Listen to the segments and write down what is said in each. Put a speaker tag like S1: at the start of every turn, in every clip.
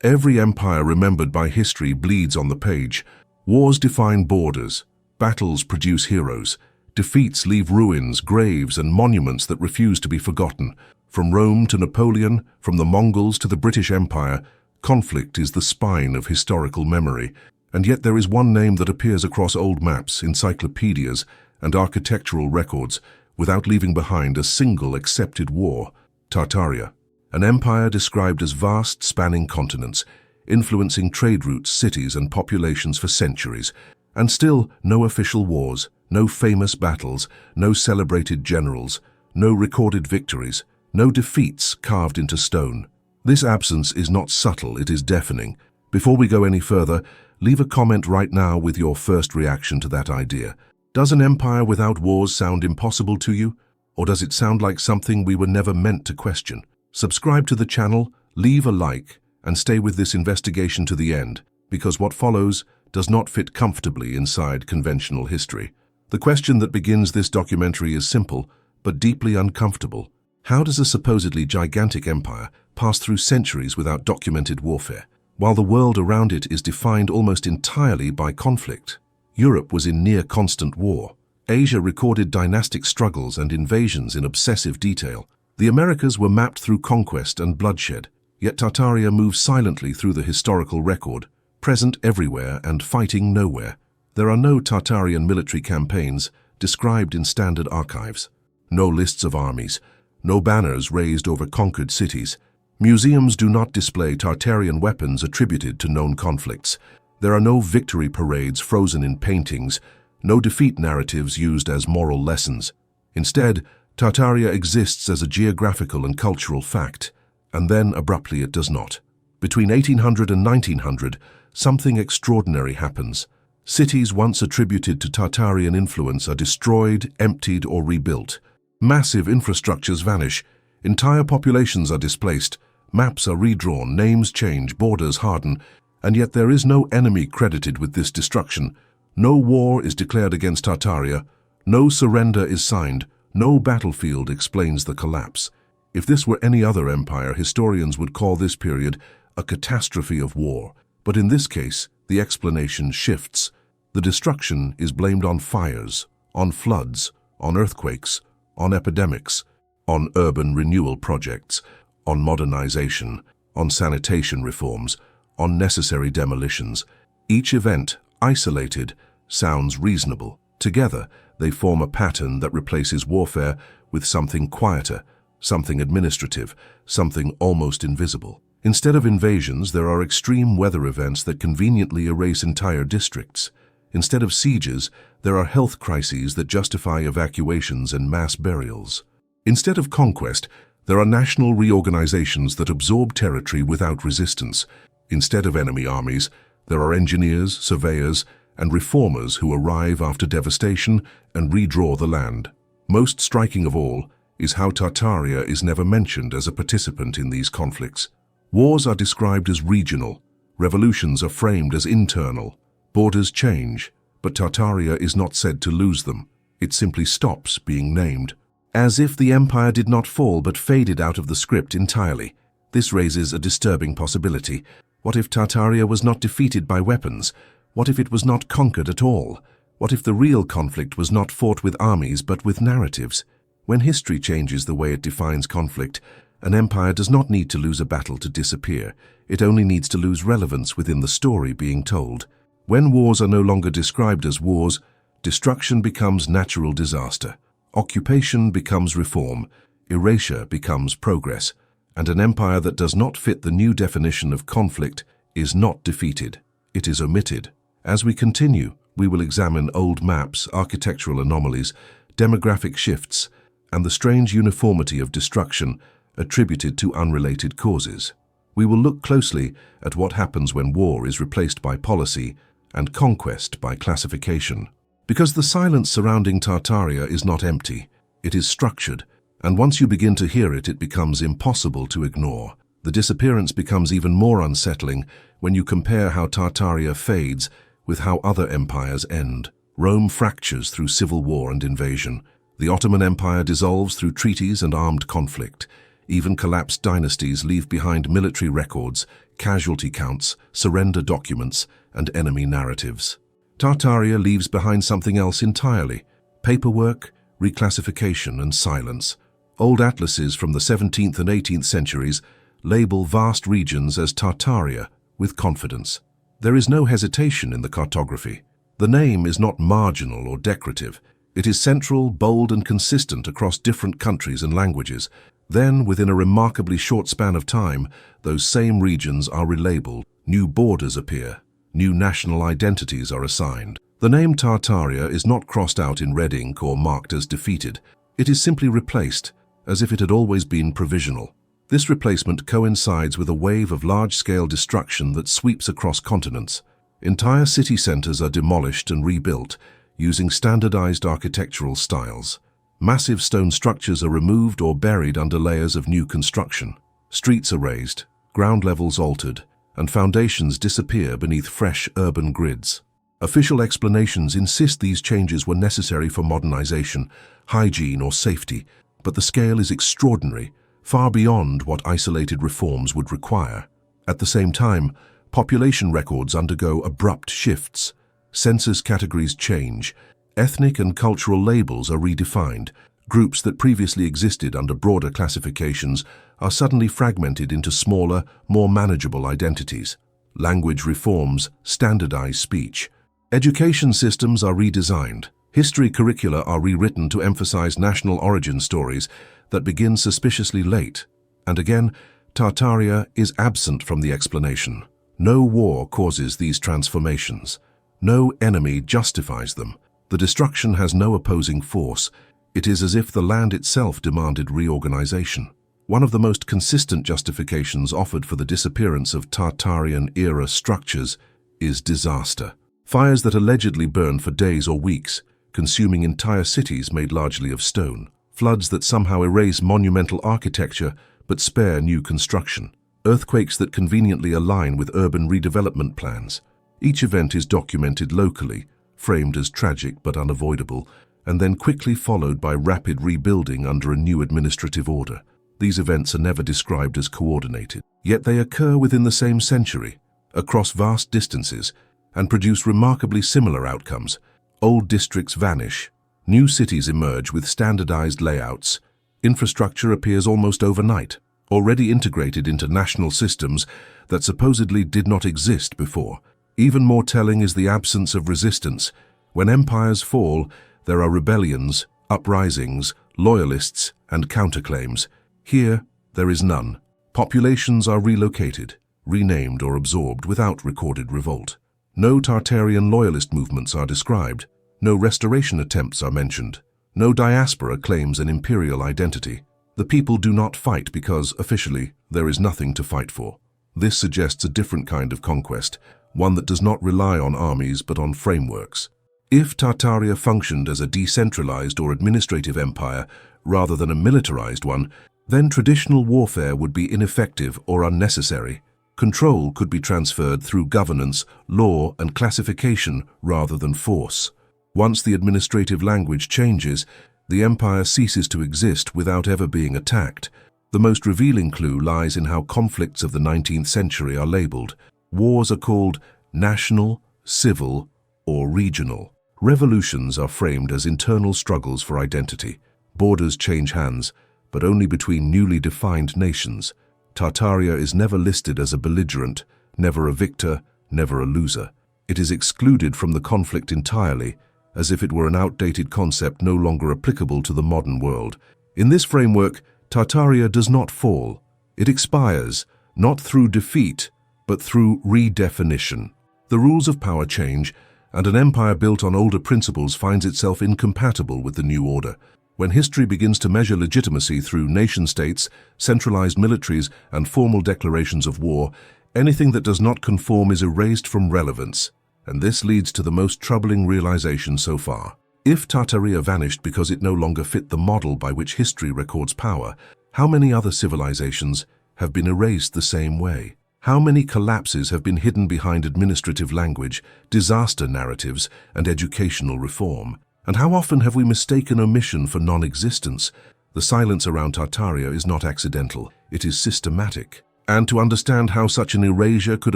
S1: Every empire remembered by history bleeds on the page. Wars define borders. Battles produce heroes. Defeats leave ruins, graves, and monuments that refuse to be forgotten. From Rome to Napoleon, from the Mongols to the British Empire, conflict is the spine of historical memory. And yet there is one name that appears across old maps, encyclopedias, and architectural records without leaving behind a single accepted war: Tartaria. An empire described as vast, spanning continents, influencing trade routes, cities, and populations for centuries. And still, no official wars, no famous battles, no celebrated generals, no recorded victories, no defeats carved into stone. This absence is not subtle, it is deafening. Before we go any further, leave a comment right now with your first reaction to that idea. Does an empire without wars sound impossible to you? Or does it sound like something we were never meant to question? Subscribe to the channel, leave a like, and stay with this investigation to the end, because what follows does not fit comfortably inside conventional history. The question that begins this documentary is simple, but deeply uncomfortable. How does a supposedly gigantic empire pass through centuries without documented warfare, while the world around it is defined almost entirely by conflict? Europe was in near constant war. Asia recorded dynastic struggles and invasions in obsessive detail. The Americas were mapped through conquest and bloodshed, yet Tartaria moves silently through the historical record, present everywhere and fighting nowhere. There are no Tartarian military campaigns described in standard archives, no lists of armies, no banners raised over conquered cities. Museums do not display Tartarian weapons attributed to known conflicts. There are no victory parades frozen in paintings, no defeat narratives used as moral lessons. Instead, Tartaria exists as a geographical and cultural fact, and then abruptly it does not. Between 1800 and 1900, something extraordinary happens. Cities once attributed to Tartarian influence are destroyed, emptied, or rebuilt. Massive infrastructures vanish. Entire populations are displaced. Maps are redrawn, names change, borders harden, and yet there is no enemy credited with this destruction. No war is declared against Tartaria. No surrender is signed. No battlefield explains the collapse. If this were any other empire, historians would call this period a catastrophe of war. But in this case, the explanation shifts. The destruction is blamed on fires, on floods, on earthquakes, on epidemics, on urban renewal projects, on modernization, on sanitation reforms, on necessary demolitions. Each event, isolated, sounds reasonable. Together, they form a pattern that replaces warfare with something quieter, something administrative, something almost invisible. Instead of invasions, there are extreme weather events that conveniently erase entire districts. Instead of sieges, there are health crises that justify evacuations and mass burials. Instead of conquest, there are national reorganizations that absorb territory without resistance. Instead of enemy armies, there are engineers, surveyors, and reformers who arrive after devastation and redraw the land. Most striking of all is how Tartaria is never mentioned as a participant in these conflicts. Wars are described as regional, revolutions are framed as internal, borders change, but Tartaria is not said to lose them. It simply stops being named. As if the empire did not fall but faded out of the script entirely. This raises a disturbing possibility. What if Tartaria was not defeated by weapons? What if it was not conquered at all? What if the real conflict was not fought with armies but with narratives? When history changes the way it defines conflict, an empire does not need to lose a battle to disappear. It only needs to lose relevance within the story being told. When wars are no longer described as wars, destruction becomes natural disaster. Occupation becomes reform. Erasure becomes progress. And an empire that does not fit the new definition of conflict is not defeated. It is omitted. As we continue, we will examine old maps, architectural anomalies, demographic shifts, and the strange uniformity of destruction attributed to unrelated causes. We will look closely at what happens when war is replaced by policy and conquest by classification. Because the silence surrounding Tartaria is not empty, it is structured, and once you begin to hear it, it becomes impossible to ignore. The disappearance becomes even more unsettling when you compare how Tartaria fades with how other empires end. Rome fractures through civil war and invasion. The Ottoman Empire dissolves through treaties and armed conflict. Even collapsed dynasties leave behind military records, casualty counts, surrender documents, and enemy narratives. Tartaria leaves behind something else entirely: paperwork, reclassification, and silence. Old atlases from the 17th and 18th centuries label vast regions as Tartaria with confidence. There is no hesitation in the cartography. The name is not marginal or decorative. It is central, bold, and consistent across different countries and languages. Then, within a remarkably short span of time, those same regions are relabeled. New borders appear. New national identities are assigned. The name Tartaria is not crossed out in red ink or marked as defeated. It is simply replaced, as if it had always been provisional. This replacement coincides with a wave of large-scale destruction that sweeps across continents. Entire city centers are demolished and rebuilt, using standardized architectural styles. Massive stone structures are removed or buried under layers of new construction. Streets are raised, ground levels altered, and foundations disappear beneath fresh urban grids. Official explanations insist these changes were necessary for modernization, hygiene, or safety, but the scale is extraordinary, far beyond what isolated reforms would require. At the same time, population records undergo abrupt shifts. Census categories change. Ethnic and cultural labels are redefined. Groups that previously existed under broader classifications are suddenly fragmented into smaller, more manageable identities. Language reforms standardize speech. Education systems are redesigned. History curricula are rewritten to emphasize national origin stories that begin suspiciously late. And again, Tartaria is absent from the explanation. No war causes these transformations. No enemy justifies them. The destruction has no opposing force. It is as if the land itself demanded reorganization. One of the most consistent justifications offered for the disappearance of Tartarian-era structures is disaster. Fires that allegedly burn for days or weeks, consuming entire cities made largely of stone. Floods that somehow erase monumental architecture but spare new construction. Earthquakes that conveniently align with urban redevelopment plans. Each event is documented locally, framed as tragic but unavoidable, and then quickly followed by rapid rebuilding under a new administrative order. These events are never described as coordinated, yet they occur within the same century, across vast distances, and produce remarkably similar outcomes. Old districts vanish, new cities emerge with standardized layouts, infrastructure appears almost overnight, already integrated into national systems that supposedly did not exist before. Even more telling is the absence of resistance. When empires fall, there are rebellions, uprisings, loyalists, and counterclaims. Here, there is none. Populations are relocated, renamed or absorbed without recorded revolt. No Tartarian loyalist movements are described. No restoration attempts are mentioned. No diaspora claims an imperial identity. The people do not fight because, officially, there is nothing to fight for. This suggests a different kind of conquest, one that does not rely on armies but on frameworks. If Tartaria functioned as a decentralized or administrative empire rather than a militarized one, then traditional warfare would be ineffective or unnecessary. Control could be transferred through governance, law, and classification rather than force. Once the administrative language changes, the empire ceases to exist without ever being attacked. The most revealing clue lies in how conflicts of the 19th century are labeled. Wars are called national, civil, or regional. Revolutions are framed as internal struggles for identity. Borders change hands, but only between newly defined nations. Tartaria is never listed as a belligerent, never a victor, never a loser. It is excluded from the conflict entirely, as if it were an outdated concept no longer applicable to the modern world. In this framework, Tartaria does not fall. It expires, not through defeat, but through redefinition. The rules of power change, and an empire built on older principles finds itself incompatible with the new order. When history begins to measure legitimacy through nation-states, centralized militaries, and formal declarations of war, anything that does not conform is erased from relevance, and this leads to the most troubling realization so far. If Tartaria vanished because it no longer fit the model by which history records power, how many other civilizations have been erased the same way? How many collapses have been hidden behind administrative language, disaster narratives, and educational reform? And how often have we mistaken omission for non-existence? The silence around Tartaria is not accidental, it is systematic. And to understand how such an erasure could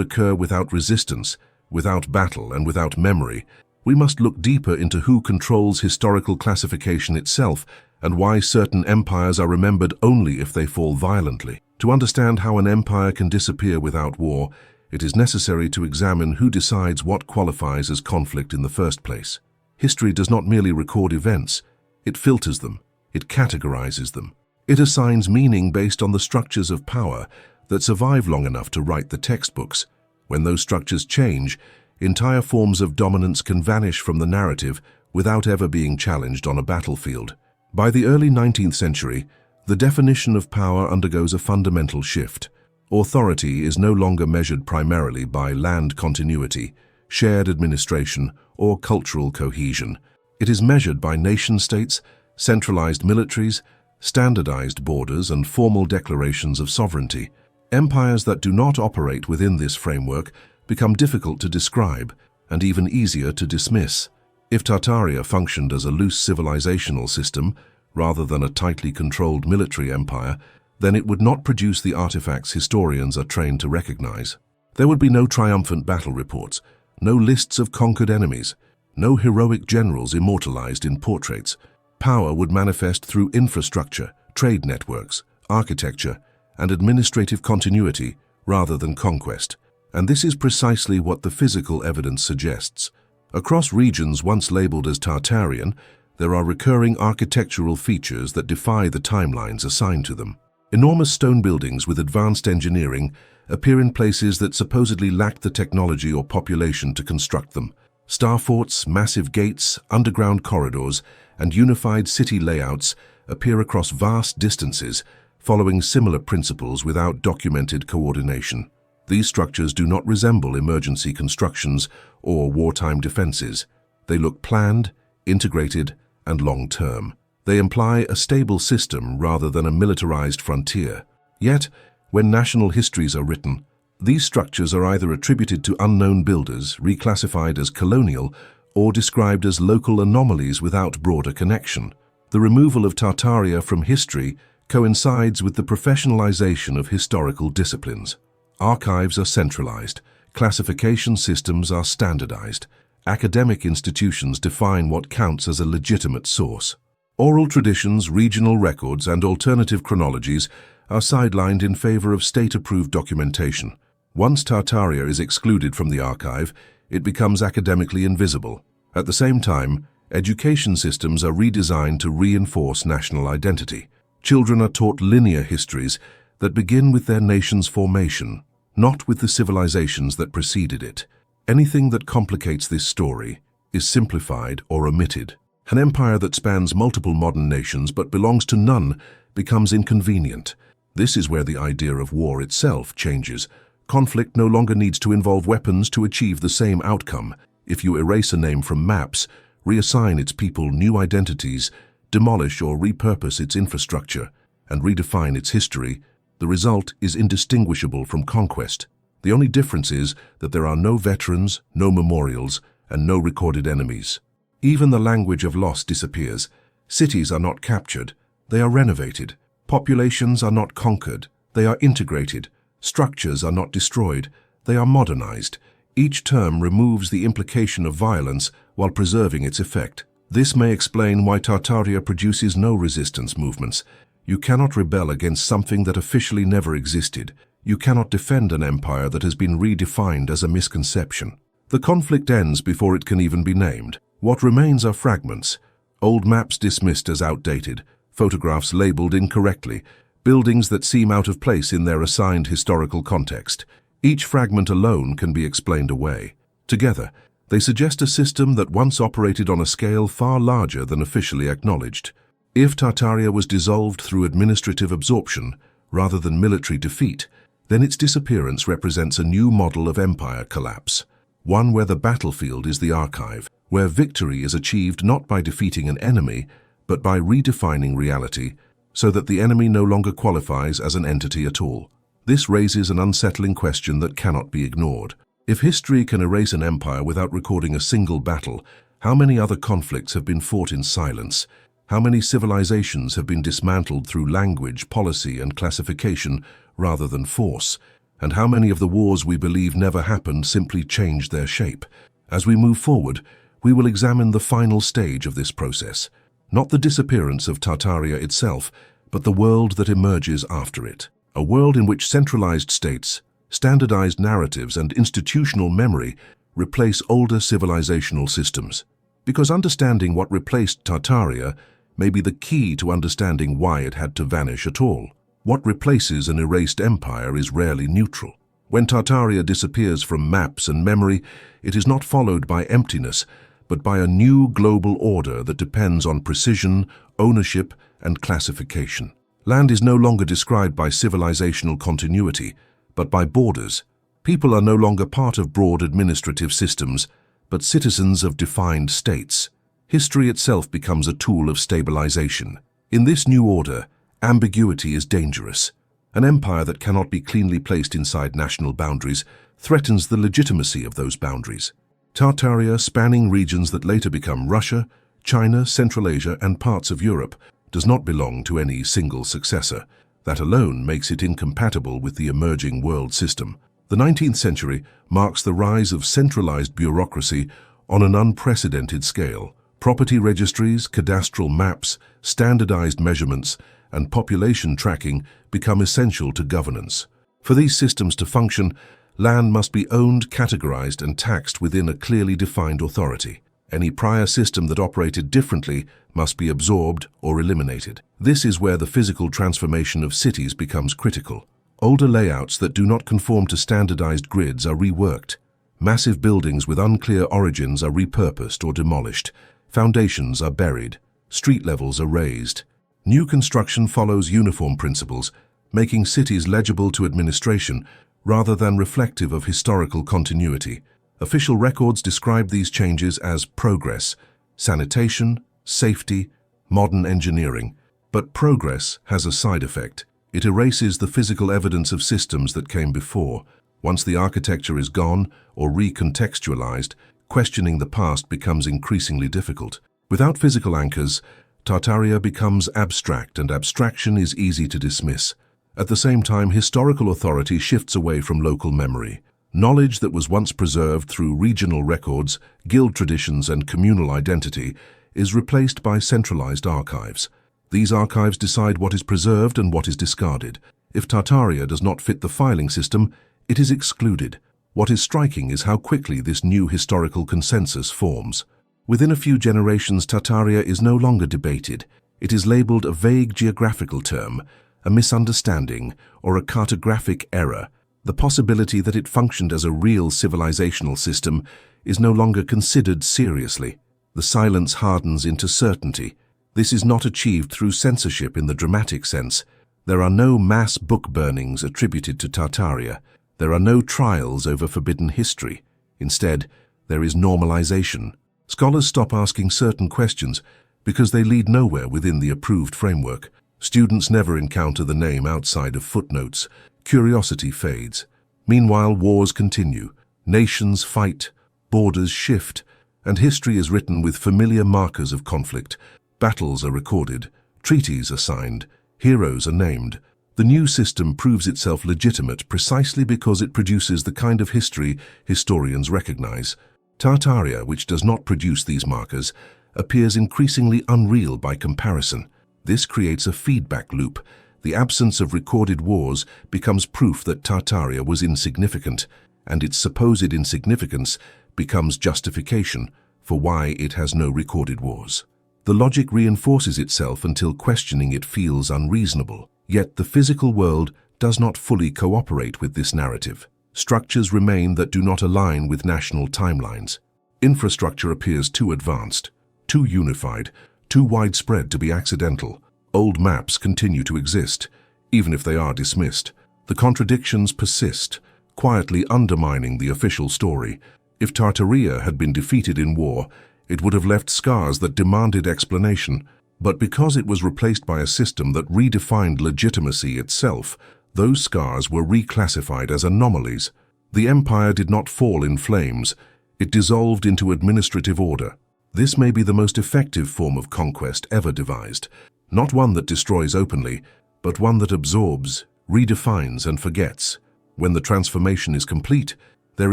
S1: occur without resistance, without battle, and without memory, we must look deeper into who controls historical classification itself and why certain empires are remembered only if they fall violently. To understand how an empire can disappear without war, it is necessary to examine who decides what qualifies as conflict in the first place. History does not merely record events, it filters them, it categorizes them. It assigns meaning based on the structures of power that survive long enough to write the textbooks. When those structures change, entire forms of dominance can vanish from the narrative without ever being challenged on a battlefield. By the early 19th century, the definition of power undergoes a fundamental shift. Authority is no longer measured primarily by land continuity, shared administration, or cultural cohesion. It is measured by nation-states, centralized militaries, standardized borders, and formal declarations of sovereignty. Empires that do not operate within this framework become difficult to describe and even easier to dismiss. If Tartaria functioned as a loose civilizational system rather than a tightly controlled military empire, then it would not produce the artifacts historians are trained to recognize. There would be no triumphant battle reports, no lists of conquered enemies, no heroic generals immortalized in portraits. Power would manifest through infrastructure, trade networks, architecture, and administrative continuity rather than conquest. And this is precisely what the physical evidence suggests. Across regions once labeled as Tartarian, there are recurring architectural features that defy the timelines assigned to them. Enormous stone buildings with advanced engineering appear in places that supposedly lacked the technology or population to construct them. Star forts, massive gates, underground corridors, and unified city layouts appear across vast distances, following similar principles without documented coordination. These structures do not resemble emergency constructions or wartime defenses. They look planned, integrated, and long-term. They imply a stable system rather than a militarized frontier. Yet, when national histories are written, these structures are either attributed to unknown builders, reclassified as colonial, or described as local anomalies without broader connection. The removal of Tartaria from history coincides with the professionalization of historical disciplines. Archives are centralized, classification systems are standardized, academic institutions define what counts as a legitimate source. Oral traditions, regional records, and alternative chronologies are sidelined in favor of state-approved documentation. Once Tartaria is excluded from the archive, it becomes academically invisible. At the same time, education systems are redesigned to reinforce national identity. Children are taught linear histories that begin with their nation's formation, not with the civilizations that preceded it. Anything that complicates this story is simplified or omitted. An empire that spans multiple modern nations but belongs to none becomes inconvenient. This is where the idea of war itself changes. Conflict no longer needs to involve weapons to achieve the same outcome. If you erase a name from maps, reassign its people new identities, demolish or repurpose its infrastructure, and redefine its history, the result is indistinguishable from conquest. The only difference is that there are no veterans, no memorials, and no recorded enemies. Even the language of loss disappears. Cities are not captured, they are renovated. Populations are not conquered, they are integrated. Structures are not destroyed, they are modernized. Each term removes the implication of violence while preserving its effect. This may explain why Tartaria produces no resistance movements. You cannot rebel against something that officially never existed. You cannot defend an empire that has been redefined as a misconception. The conflict ends before it can even be named. What remains are fragments, old maps dismissed as outdated, photographs labeled incorrectly, buildings that seem out of place in their assigned historical context. Each fragment alone can be explained away. Together, they suggest a system that once operated on a scale far larger than officially acknowledged. If Tartaria was dissolved through administrative absorption rather than military defeat, then its disappearance represents a new model of empire collapse, one where the battlefield is the archive, where victory is achieved not by defeating an enemy, but by redefining reality so that the enemy no longer qualifies as an entity at all. This raises an unsettling question that cannot be ignored. If history can erase an empire without recording a single battle, how many other conflicts have been fought in silence? How many civilizations have been dismantled through language, policy, and classification rather than force, and how many of the wars we believe never happened simply changed their shape. As we move forward, we will examine the final stage of this process, not the disappearance of Tartaria itself, but the world that emerges after it. A world in which centralized states, standardized narratives, and institutional memory replace older civilizational systems. Because understanding what replaced Tartaria may be the key to understanding why it had to vanish at all. What replaces an erased empire is rarely neutral. When Tartaria disappears from maps and memory, it is not followed by emptiness, but by a new global order that depends on precision, ownership, and classification. Land is no longer described by civilizational continuity, but by borders. People are no longer part of broad administrative systems, but citizens of defined states. History itself becomes a tool of stabilization. In this new order, ambiguity is dangerous. An empire that cannot be cleanly placed inside national boundaries threatens the legitimacy of those boundaries. Tartaria, spanning regions that later become Russia, China, Central Asia, and parts of Europe, does not belong to any single successor. That alone makes it incompatible with the emerging world system. The 19th century marks the rise of centralized bureaucracy on an unprecedented scale. Property registries, cadastral maps, standardized measurements, and population tracking become essential to governance. For these systems to function, land must be owned, categorized, and taxed within a clearly defined authority. Any prior system that operated differently must be absorbed or eliminated. This is where the physical transformation of cities becomes critical. Older layouts that do not conform to standardized grids are reworked. Massive buildings with unclear origins are repurposed or demolished. Foundations are buried. Street levels are raised. New construction follows uniform principles, making cities legible to administration rather than reflective of historical continuity. Official records describe these changes as progress, sanitation, safety, modern engineering. But progress has a side effect. It erases the physical evidence of systems that came before. Once the architecture is gone or recontextualized, questioning the past becomes increasingly difficult. Without physical anchors, Tartaria becomes abstract, and abstraction is easy to dismiss. At the same time, historical authority shifts away from local memory. Knowledge that was once preserved through regional records, guild traditions, and communal identity is replaced by centralized archives. These archives decide what is preserved and what is discarded. If Tartaria does not fit the filing system, it is excluded. What is striking is how quickly this new historical consensus forms. Within a few generations, Tartaria is no longer debated. It is labeled a vague geographical term, a misunderstanding, or a cartographic error. The possibility that it functioned as a real civilizational system is no longer considered seriously. The silence hardens into certainty. This is not achieved through censorship in the dramatic sense. There are no mass book burnings attributed to Tartaria. There are no trials over forbidden history. Instead, there is normalization. Scholars stop asking certain questions because they lead nowhere within the approved framework. Students never encounter the name outside of footnotes. Curiosity fades. Meanwhile, wars continue. Nations fight, borders shift, and history is written with familiar markers of conflict. Battles are recorded, treaties are signed, heroes are named. The new system proves itself legitimate precisely because it produces the kind of history historians recognize. Tartaria, which does not produce these markers, appears increasingly unreal by comparison. This creates a feedback loop. The absence of recorded wars becomes proof that Tartaria was insignificant, and its supposed insignificance becomes justification for why it has no recorded wars. The logic reinforces itself until questioning it feels unreasonable. Yet the physical world does not fully cooperate with this narrative. Structures remain that do not align with national timelines. Infrastructure appears too advanced, too unified, too widespread to be accidental. Old maps continue to exist, even if they are dismissed. The contradictions persist, quietly undermining the official story. If Tartaria had been defeated in war, it would have left scars that demanded explanation. But because it was replaced by a system that redefined legitimacy itself, those scars were reclassified as anomalies. The empire did not fall in flames. It dissolved into administrative order. This may be the most effective form of conquest ever devised. Not one that destroys openly, but one that absorbs, redefines and forgets. When the transformation is complete, there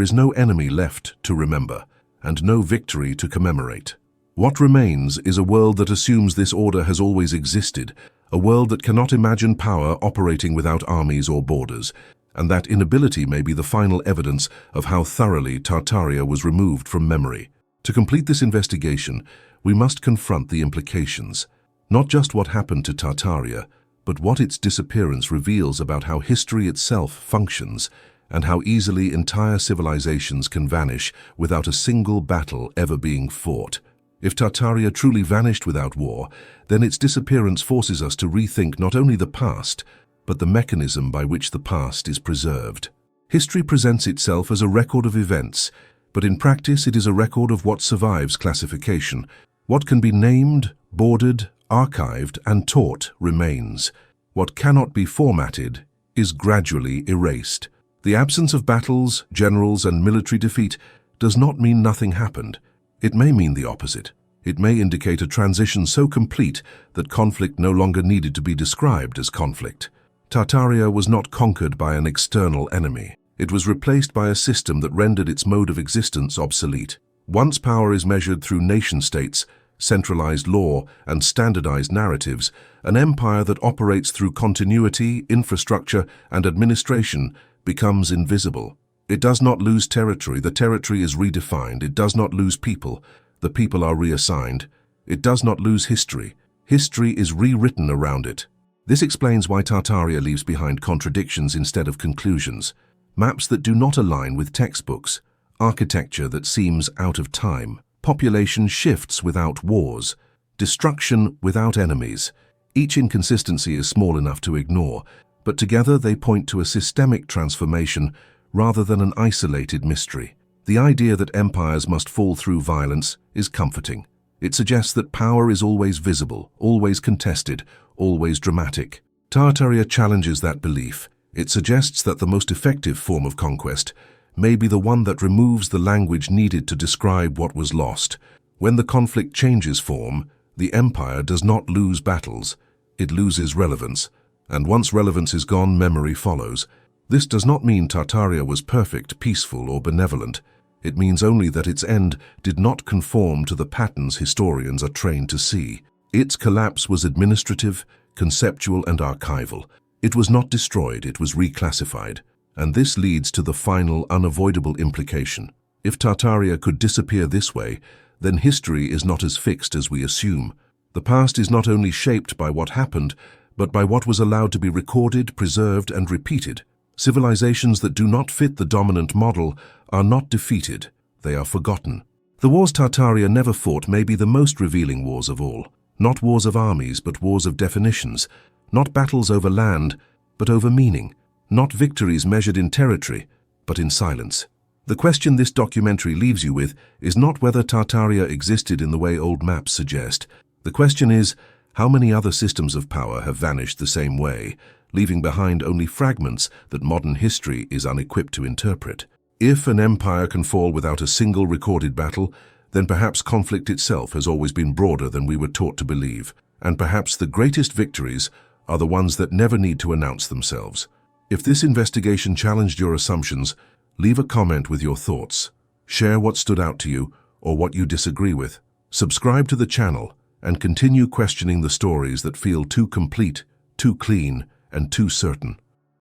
S1: is no enemy left to remember, and no victory to commemorate. What remains is a world that assumes this order has always existed, a world that cannot imagine power operating without armies or borders, and that inability may be the final evidence of how thoroughly Tartaria was removed from memory. To complete this investigation, we must confront the implications. Not just what happened to Tartaria, but what its disappearance reveals about how history itself functions and how easily entire civilizations can vanish without a single battle ever being fought. If Tartaria truly vanished without war, then its disappearance forces us to rethink not only the past, but the mechanism by which the past is preserved. History presents itself as a record of events, but in practice it is a record of what survives classification. What can be named, bordered, archived, and taught remains. What cannot be formatted is gradually erased. The absence of battles, generals, and military defeat does not mean nothing happened. It may mean the opposite. It may indicate a transition so complete that conflict no longer needed to be described as conflict. Tartaria was not conquered by an external enemy. It was replaced by a system that rendered its mode of existence obsolete. Once power is measured through nation-states, centralized law, and standardized narratives, an empire that operates through continuity, infrastructure, and administration becomes invisible. It does not lose territory, the territory is redefined. It does not lose people, the people are reassigned. It does not lose history, history is rewritten around it. This explains why Tartaria leaves behind contradictions instead of conclusions, maps that do not align with textbooks, architecture that seems out of time, population shifts without wars, destruction without enemies. Each inconsistency is small enough to ignore, but together they point to a systemic transformation rather than an isolated mystery. The idea that empires must fall through violence is comforting. It suggests that power is always visible, always contested, always dramatic. Tartaria challenges that belief. It suggests that the most effective form of conquest may be the one that removes the language needed to describe what was lost. When the conflict changes form, the empire does not lose battles, it loses relevance. And once relevance is gone, memory follows. This does not mean Tartaria was perfect, peaceful, or benevolent. It means only that its end did not conform to the patterns historians are trained to see. Its collapse was administrative, conceptual, and archival. It was not destroyed, it was reclassified. And this leads to the final, unavoidable implication. If Tartaria could disappear this way, then history is not as fixed as we assume. The past is not only shaped by what happened, but by what was allowed to be recorded, preserved, and repeated. Civilizations that do not fit the dominant model are not defeated, they are forgotten. The wars Tartaria never fought may be the most revealing wars of all. Not wars of armies, but wars of definitions. Not battles over land, but over meaning. Not victories measured in territory, but in silence. The question this documentary leaves you with is not whether Tartaria existed in the way old maps suggest. The question is, how many other systems of power have vanished the same way, leaving behind only fragments that modern history is unequipped to interpret? If an empire can fall without a single recorded battle, then perhaps conflict itself has always been broader than we were taught to believe. And perhaps the greatest victories are the ones that never need to announce themselves. If this investigation challenged your assumptions, leave a comment with your thoughts. Share what stood out to you or what you disagree with. Subscribe to the channel and continue questioning the stories that feel too complete, too clean, and too certain.